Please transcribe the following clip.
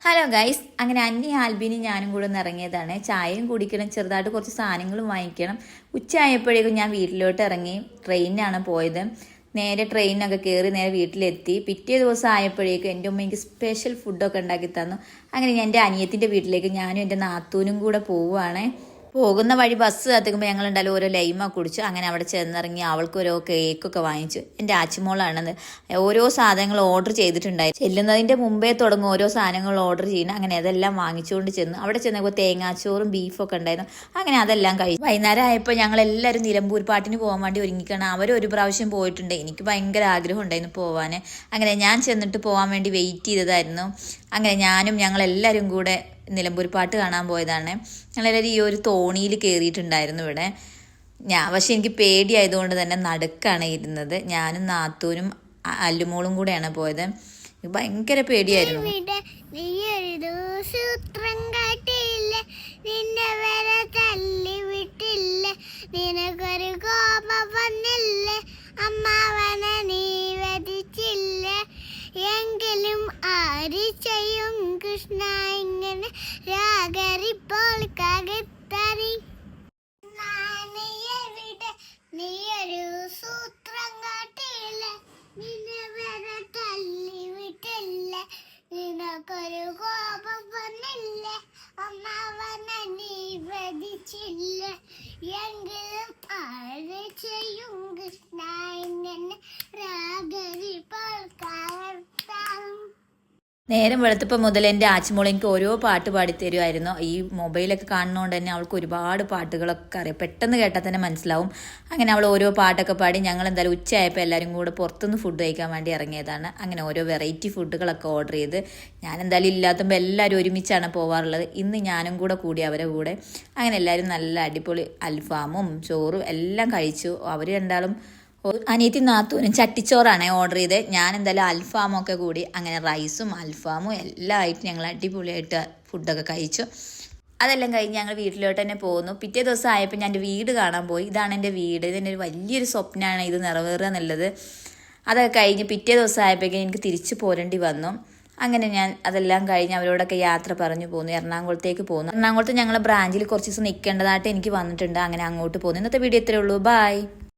Hello guys, അങ്ങനെ അന്നി ആൽബിനും ഞാനും കൂടെ ഒന്ന് ഇറങ്ങിയതാണ്. ചായയും കുടിക്കണം, ചെറുതായിട്ട് കുറച്ച് സാധനങ്ങളും വാങ്ങിക്കണം. ഉച്ചയായപ്പോഴേക്കും ഞാൻ വീട്ടിലോട്ട് ഇറങ്ങി. ട്രെയിനിനാണ് പോയത്. നേരെ ട്രെയിനൊക്കെ കയറി നേരെ വീട്ടിലെത്തി. പിറ്റേ ദിവസം ആയപ്പോഴേക്കും എൻ്റെ ഉമ്മ എനിക്ക് സ്പെഷ്യൽ ഫുഡൊക്കെ ഉണ്ടാക്കി തന്നു. അങ്ങനെ ഞാൻ എൻ്റെ അനിയത്തിൻ്റെ വീട്ടിലേക്ക് ഞാനും എൻ്റെ നാത്തൂനും കൂടെ പോവുകയാണ്. പോകുന്ന വഴി ബസ് കാത്തിക്കുമ്പോൾ ഞങ്ങൾ ഉണ്ടാലും ഓരോ ലൈമ കുടിച്ചു. അങ്ങനെ അവിടെ ചെന്നിറങ്ങി അവൾക്ക് ഓരോ കേക്കൊക്കെ വാങ്ങിച്ചു. എൻ്റെ ആച്ചിമോളാണെന്ന് ഓരോ സാധനങ്ങൾ ഓർഡർ ചെയ്തിട്ടുണ്ടായി. ചെല്ലുന്നതിൻ്റെ മുമ്പേ തുടങ്ങും ഓരോ സാധനങ്ങൾ ഓർഡർ ചെയ്യുന്നത്. അങ്ങനെ അതെല്ലാം വാങ്ങിച്ചുകൊണ്ട് ചെന്നു. അവിടെ ചെന്നപ്പോൾ തേങ്ങാച്ചോറും ബീഫൊക്കെ ഉണ്ടായിരുന്നു. അങ്ങനെ അതെല്ലാം കഴിച്ചു. വൈകുന്നേരം ആയപ്പോൾ ഞങ്ങൾ എല്ലാവരും നിലമ്പൂർ പാട്ടിന് പോകാൻ വേണ്ടി ഒരുങ്ങിക്കണം. അവരൊരു പ്രാവശ്യം പോയിട്ടുണ്ട്. എനിക്ക് ഭയങ്കര ആഗ്രഹം ഉണ്ടായിരുന്നു പോവാൻ. അങ്ങനെ ഞാൻ ചെന്നിട്ട് പോകാൻ വേണ്ടി വെയിറ്റ് ചെയ്തതായിരുന്നു. അങ്ങനെ ഞാനും ഞങ്ങളെല്ലാവരും കൂടെ നിലമ്പൂർ പാട്ട് കാണാൻ പോയതാണ്. ഞങ്ങളെല്ലാവരും ഈ ഒരു തോണിയിൽ കയറിയിട്ടുണ്ടായിരുന്നു ഇവിടെ. പക്ഷെ എനിക്ക് പേടിയായതുകൊണ്ട് തന്നെ നടുക്കാണ് ഇരുന്നത്. ഞാനും നാത്തൂനും അല്ലുമോളും കൂടെയാണ് പോയത്. ഭയങ്കര പേടിയായിരുന്നു. നിനക്കൊരു കോപം വന്നില്ലേ, അമ്മാവനെ നീ വധിച്ചില്ലേ, എങ്കിലും ആര് ചെയ്യും കൃഷ്ണ ഇങ്ങനെ രാഗരിപ്പോൾ കകത്തറി. നീയൊരു സൂത്രം കാട്ടില്ല, നിന്നെ വരെ തല്ലി വിട്ടില്ല, നിനക്കൊരു കോപം വന്നില്ല, അമ്മാവനെ നീ വധിച്ചില്ല, എങ്കിലും ആര് ചെയ്യും കൃഷ്ണ ഇങ്ങനെ രാഗരിപ്പോൾ കകത്തറി. നേരം വെളുത്തപ്പോൾ മുതൽ എൻ്റെ ആച്ചിമോൾ എനിക്ക് ഓരോ പാട്ട് പാടിത്തരുമായിരുന്നു. ഈ മൊബൈലൊക്കെ കാണുന്നതുകൊണ്ട് തന്നെ അവൾക്ക് ഒരുപാട് പാട്ടുകളൊക്കെ അറിയാം. പെട്ടെന്ന് കേട്ടാൽ തന്നെ മനസ്സിലാവും. അങ്ങനെ അവൾ ഓരോ പാട്ടൊക്കെ പാടി. ഞങ്ങൾ എന്തായാലും ഉച്ചയായപ്പോൾ എല്ലാവരും കൂടെ പുറത്തുനിന്ന് ഫുഡ് കഴിക്കാൻ വേണ്ടി ഇറങ്ങിയതാണ്. അങ്ങനെ ഓരോ വെറൈറ്റി ഫുഡുകളൊക്കെ ഓർഡർ ചെയ്ത് ഞാൻ എന്തായാലും ഇല്ലാത്തുമ്പോൾ എല്ലാവരും ഒരുമിച്ചാണ് പോവാറുള്ളത്. ഇന്ന് ഞാനും കൂടെ കൂടി അവരെ കൂടെ. അങ്ങനെ എല്ലാവരും നല്ല അടിപൊളി അൽഫാമും ചോറും എല്ലാം കഴിച്ചു. അവർ രണ്ടാളും അനിയത്തി നാത്തൂനും ചട്ടിച്ചോറാണ് ഓർഡർ ചെയ്ത്. ഞാൻ എന്തായാലും അൽഫാമൊക്കെ കൂടി. അങ്ങനെ റൈസും അൽഫാമും എല്ലാം ആയിട്ട് ഞങ്ങൾ അടിപൊളിയായിട്ട് ഫുഡൊക്കെ കഴിച്ചു. അതെല്ലാം കഴിഞ്ഞ് ഞങ്ങൾ വീട്ടിലോട്ട് തന്നെ പോകുന്നു. പിറ്റേ ദിവസം ആയപ്പോൾ ഞാൻ എൻ്റെ വീട് കാണാൻ പോയി. ഇതാണ് എൻ്റെ വീട്. ഇതെൻ്റെ ഒരു വലിയൊരു സ്വപ്നമാണ് ഇത് നിറവേറുക എന്നുള്ളത്. അതൊക്കെ കഴിഞ്ഞ് പിറ്റേ ദിവസം ആയപ്പോഴേക്കും എനിക്ക് തിരിച്ചു പോരേണ്ടി വന്നു. അങ്ങനെ ഞാൻ അതെല്ലാം കഴിഞ്ഞ് അവരോടൊക്കെ യാത്ര പറഞ്ഞു പോന്നു. എറണാകുളത്തേക്ക് പോകുന്നു. എറണാകുളത്ത് ഞങ്ങൾ ബ്രാഞ്ചിൽ കുറച്ച് ദിവസം നിൽക്കേണ്ടതായിട്ട് എനിക്ക് വന്നിട്ടുണ്ട്. അങ്ങനെ അങ്ങോട്ട് പോകുന്നു. ഇന്നത്തെ വീഡിയോ ഇത്രയേ ഉള്ളൂ. ബൈ.